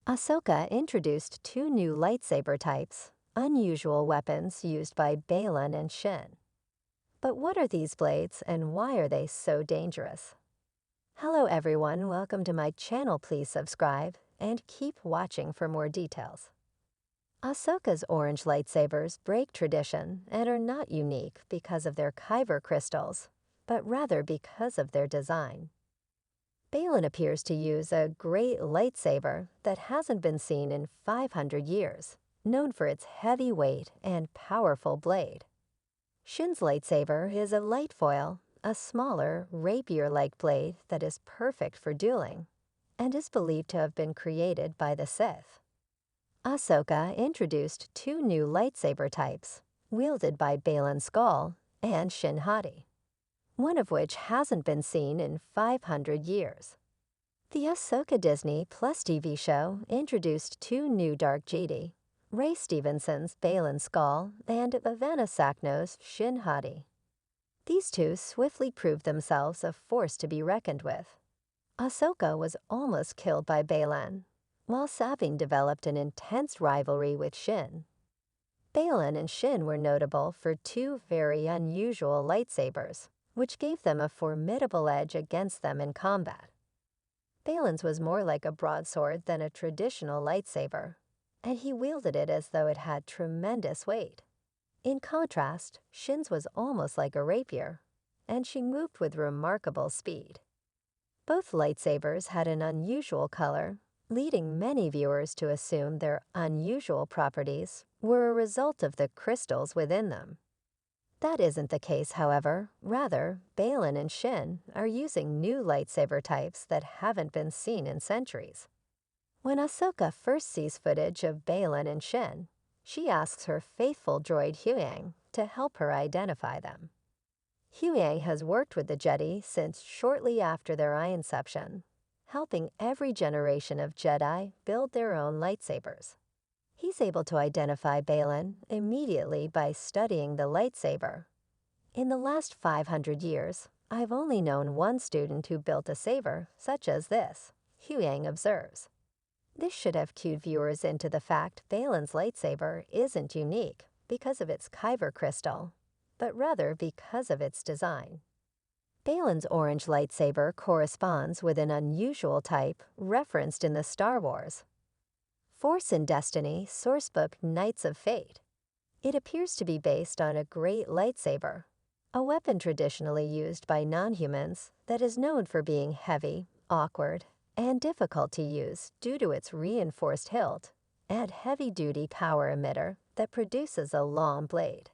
Ahsoka introduced two new lightsaber types, unusual weapons used by Balin and Shin. But what are these blades and why are they so dangerous? Hello everyone, welcome to my channel. Please subscribe and keep watching for more details. Ahsoka's orange lightsabers break tradition and are not unique because of their kyber crystals, but rather because of their design. Balin appears to use a great lightsaber that hasn't been seen in 500 years, known for its heavy weight and powerful blade. Shin's lightsaber is a light foil, a smaller, rapier-like blade that is perfect for dueling, and is believed to have been created by the Sith. Ahsoka introduced two new lightsaber types, wielded by Balin Skull and Shin Hati, one of which hasn't been seen in 500 years. The Ahsoka Disney Plus TV show introduced two new Dark Jedi, Ray Stevenson's Balin Skull and Ivana Sakno's Shin Hati. These two swiftly proved themselves a force to be reckoned with. Ahsoka was almost killed by Balin, while Sabine developed an intense rivalry with Shin. Balin and Shin were notable for two very unusual lightsabers, which gave them a formidable edge against them in combat. Balin's was more like a broadsword than a traditional lightsaber, and he wielded it as though it had tremendous weight. In contrast, Shin's was almost like a rapier, and she moved with remarkable speed. Both lightsabers had an unusual color, leading many viewers to assume their unusual properties were a result of the crystals within them. That isn't the case, however. Rather, Balin and Shin are using new lightsaber types that haven't been seen in centuries. When Ahsoka first sees footage of Balin and Shin, she asks her faithful droid Huyang to help her identify them. Huyang has worked with the Jedi since shortly after their eye inception, helping every generation of Jedi build their own lightsabers. He's able to identify Balin immediately by studying the lightsaber. In the last 500 years, I've only known one student who built a saber such as this, Huyang observes. This should have cued viewers into the fact Balin's lightsaber isn't unique because of its kyber crystal, but rather because of its design. Balin's orange lightsaber corresponds with an unusual type referenced in the Star Wars Force and Destiny sourcebook Knights of Fate. It appears to be based on a great lightsaber, a weapon traditionally used by non-humans that is known for being heavy, awkward, and difficult to use due to its reinforced hilt and heavy-duty power emitter that produces a long blade.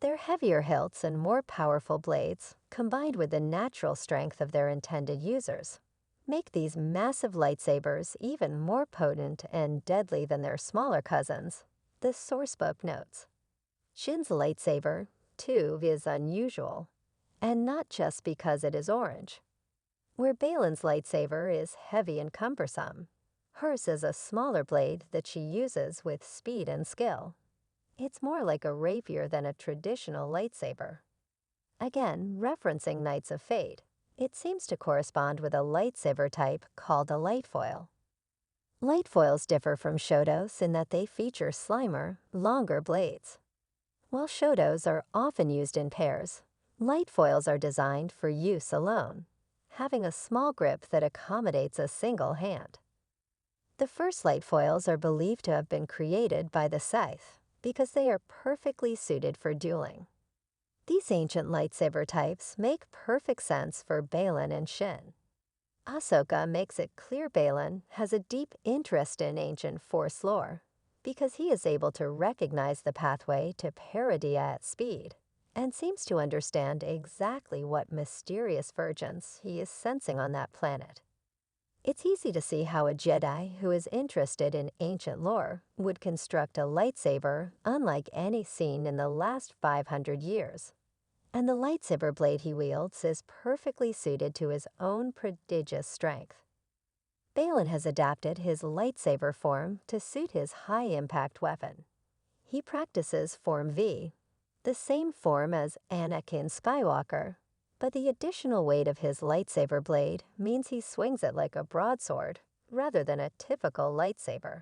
Their heavier hilts and more powerful blades, combined with the natural strength of their intended users, make these massive lightsabers even more potent and deadly than their smaller cousins, the sourcebook notes. Shin's lightsaber, too, is unusual, and not just because it is orange. Where Balin's lightsaber is heavy and cumbersome, hers is a smaller blade that she uses with speed and skill. It's more like a rapier than a traditional lightsaber. Again, referencing Knights of Fate, it seems to correspond with a lightsaber type called a light foil. Light foils differ from shotos in that they feature slimmer, longer blades. While shotos are often used in pairs, light foils are designed for use alone, having a small grip that accommodates a single hand. The first light foils are believed to have been created by the Sith because they are perfectly suited for dueling. These ancient lightsaber types make perfect sense for Balin and Shin. Ahsoka makes it clear Balin has a deep interest in ancient Force lore because he is able to recognize the pathway to Paradia at speed and seems to understand exactly what mysterious vergence he is sensing on that planet. It's easy to see how a Jedi who is interested in ancient lore would construct a lightsaber unlike any seen in the last 500 years. And the lightsaber blade he wields is perfectly suited to his own prodigious strength. Balin has adapted his lightsaber form to suit his high-impact weapon. He practices Form V, the same form as Anakin Skywalker, but the additional weight of his lightsaber blade means he swings it like a broadsword, rather than a typical lightsaber.